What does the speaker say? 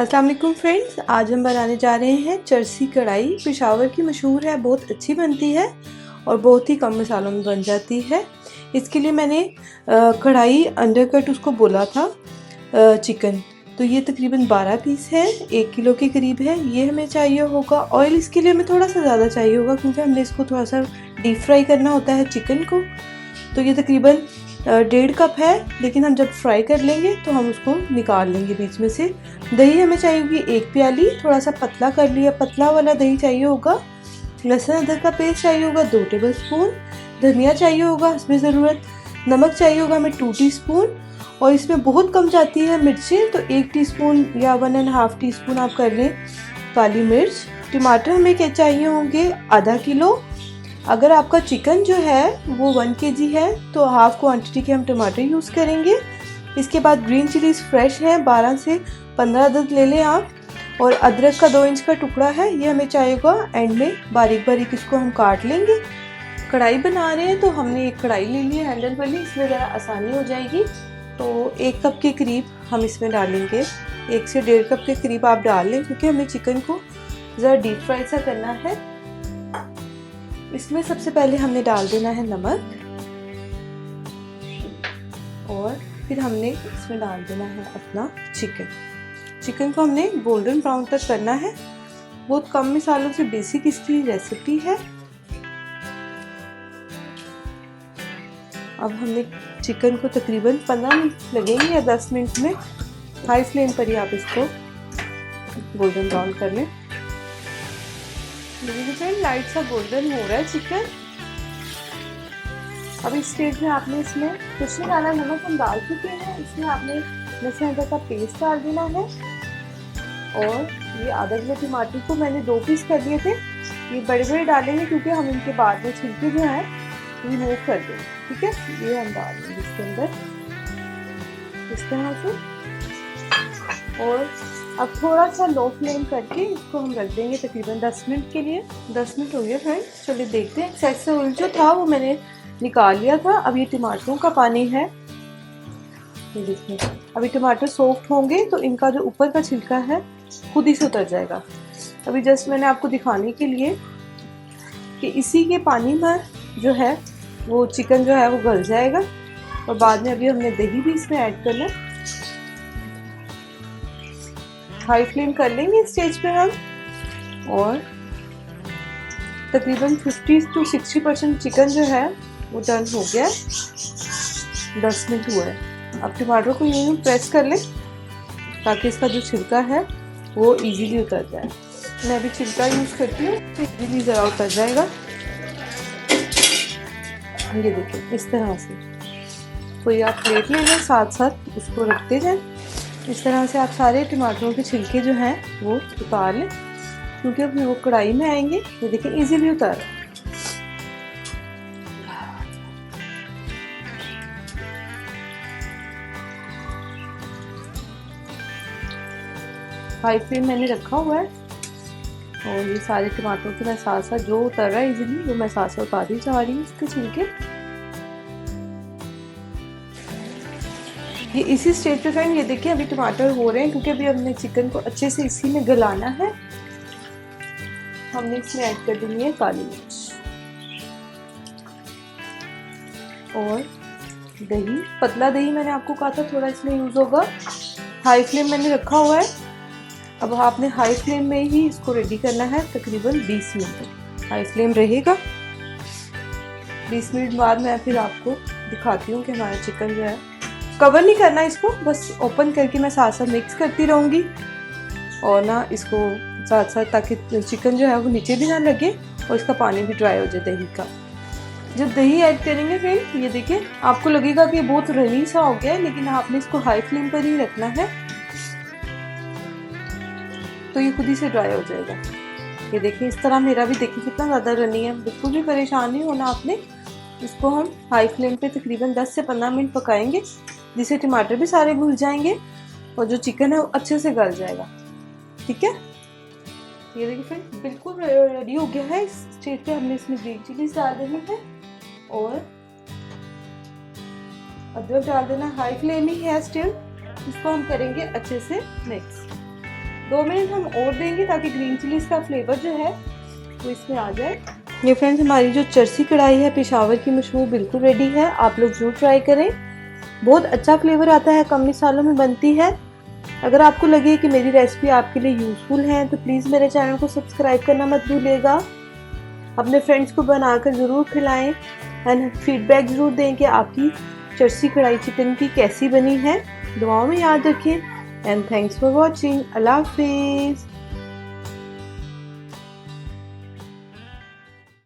अस्सलाम वालेकुम फ्रेंड्स, आज हम बनाने जा रहे हैं चरसी कढ़ाई। पेशावर की मशहूर है, बहुत अच्छी बनती है और बहुत ही कम मसालों में बन जाती है। इसके लिए मैंने कढ़ाई अंडरकट उसको बोला था चिकन, तो ये तकरीबन 12 पीस है, 1 किलो के करीब है। ये हमें चाहिए होगा। ऑयल इसके लिए हमें थोड़ा सा ज़्यादा चाहिए होगा क्योंकि हमने इसको थोड़ा सा डीप फ्राई करना होता है चिकन को। तो ये तकरीबन 1.5 कप है, लेकिन हम जब फ्राई कर लेंगे तो हम उसको निकाल लेंगे बीच में से। दही हमें चाहिए होगी 1 प्याली, थोड़ा सा पतला कर लिया, पतला वाला दही चाहिए होगा। लहसुन अदरक का पेस्ट चाहिए होगा 2 टेबल स्पून। धनिया चाहिए होगा इसमें ज़रूरत। नमक चाहिए होगा हमें 2 टीस्पून। और इसमें बहुत कम जाती है मिर्चें, तो 1 टीस्पून या 1.5 टीस्पून आप कर लें काली मिर्च। टमाटर हमें क्या चाहिए होंगे आधा किलो। अगर आपका चिकन जो है वो 1 kg है तो हाफ क्वांटिटी के हम टमाटर यूज़ करेंगे। इसके बाद ग्रीन चिलीज फ्रेश हैं, 12 से 15 अदद ले लें आप। और अदरक का 2 इंच का टुकड़ा है, ये हमें चाहिएगा एंड में बारीक बारीक इसको हम काट लेंगे। कढ़ाई बना रहे हैं तो हमने एक कढ़ाई ले ली है हैंडल वाली, इसमें ज़रा आसानी हो जाएगी। तो 1 कप के करीब हम इसमें डालेंगे, 1 से 1.5 कप के करीब आप डाल लें क्योंकि हमें चिकन को ज़रा डीप फ्राई सा करना है। इसमें सबसे पहले हमने डाल देना है नमक और फिर हमने इसमें डाल देना है अपना चिकन को हमने गोल्डन ब्राउन तक करना है। बहुत कम मसालों से बेसिक इसकी रेसिपी है। अब हमने चिकन को तकरीबन 15 मिनट लगेंगे या 10 मिनट में। हाई फ्लेम पर ही आप इसको गोल्डन ब्राउन कर लें। लाइट सा गोल्डन हो रहा है चिकन। अब इस स्टेज में आपने इसमें कुछ नहीं डाला, नमक हम डाल चुके हैं। इसमें आपने लहसुन अदरक का पेस्ट डाल देना है। और ये आधा किलो टमाटर को मैंने 2 पीस कर लिए थे, ये बड़े बड़े डालेंगे क्योंकि हम इनके बाद में छिलके जो है रिमूव कर देंगे। ठीक है, ये हम डाल देंगे इसके अंदर इस तरह से। और अब थोड़ा सा लो फ्लेम करके इसको हम रख देंगे तकरीबन 10 मिनट के लिए। 10 मिनट हो गया फ्रेंड्स, चलिए देखते हैं। एक्सेस से ऑयल जो था वो मैंने निकाल लिया था। अब ये टमाटरों का पानी है, ये देखिए। अभी टमाटर सॉफ्ट होंगे तो इनका जो ऊपर का छिलका है खुद ही से उतर जाएगा। अभी जस्ट मैंने आपको दिखाने के लिए कि इसी के पानी में जो है वो चिकन जो है वो गल जाएगा। और बाद में अभी हमने दही भी इसमें ऐड करना है। हाई फ्लेम कर लेंगे इस स्टेज पे हम। और तकरीबन 50 to 60% चिकन जो है वो डन हो गया, 10 मिनट हुआ है। अब टमाटर को यूँ प्रेस कर लें ताकि इसका जो छिलका है वो इजीली उतर जाए। मैं अभी छिलका यूज़ करती हूँ तो इजीली ज़रा उतर जाएगा। ये देखिए इस तरह से कोई आप प्लेट ले लें, साथ साथ उसको रखते जाएं। इस तरह से आप सारे टमाटरों के छिलके जो हैं वो उतार लें क्योंकि अब वो कढ़ाई में आएंगे। ये देखिए इजीली उतार। हाई फ्लेम मैंने रखा हुआ है और ये सारे टमाटरों के मैं साथ साथ जो उतर रहा है इजीली वो मैं साथ साथ उतारी जा रही हूँ इसके छिलके। ये इसी स्टेज पे फ्रेंड ये देखिए अभी टमाटर हो रहे हैं क्योंकि अभी हमने चिकन को अच्छे से इसी में गलाना है। हमने इसमें ऐड कर देनी है काली मिर्च और दही। पतला दही मैंने आपको कहा था थोड़ा इसमें यूज़ होगा। हाई फ्लेम मैंने रखा हुआ है। अब आपने हाई फ्लेम में ही इसको रेडी करना है तकरीबन 20 मिनट हाई फ्लेम रहेगा। 20 मिनट बाद मैं फिर आपको दिखाती हूँ कि हमारा चिकन जो है, कवर नहीं करना इसको, बस ओपन करके मैं साथ साथ मिक्स करती रहूँगी और ना इसको साथ साथ, ताकि चिकन जो है वो नीचे भी ना लगे और इसका पानी भी ड्राई हो जाए दही का। जब दही ऐड करेंगे फ्रेंड ये देखिए आपको लगेगा कि बहुत रनी सा हो गया है, लेकिन आपने इसको हाई फ्लेम पर ही रखना है तो ये खुद ही से ड्राई हो जाएगा। ये देखिए इस तरह मेरा भी देखिए कितना ज़्यादा रनी है, बिल्कुल भी परेशान नहीं होना आपने। इसको हम हाई फ्लेम पे तकरीबन 10 से 15 मिनट पकाएंगे जिससे टमाटर भी सारे घुल जाएंगे और जो चिकन है वो अच्छे से गल जाएगा। ठीक है, ये देखिए फ्रेंड बिल्कुल रेडी हो गया है। इस स्टेज पे हमने इसमें ग्रीन चिलीज डाल देनी है और अदरक डाल देना। हाई फ्लेम ही है स्टिल, इसको हम करेंगे अच्छे से मिक्स। 2 मिनट हम और देंगे ताकि ग्रीन चिलीज़ का फ्लेवर जो है वो इसमें आ जाए। ये फ्रेंड्स हमारी जो चरसी कढ़ाई है पेशावर की मशहूर बिल्कुल रेडी है, आप लोग ज़रूर ट्राई करें। बहुत अच्छा फ्लेवर आता है, कम मसालों में बनती है। अगर आपको लगे कि मेरी रेसिपी आपके लिए यूज़फुल है तो प्लीज़ मेरे चैनल को सब्सक्राइब करना मत भूलिएगा। अपने फ्रेंड्स को बनाकर ज़रूर खिलाएं एंड फीडबैक ज़रूर दें कि आपकी चरसी कढ़ाई चिकन की कैसी बनी है। दुआओं में याद रखें एंड थैंक्स फॉर वॉचिंग। अल्लाह हाफिज़।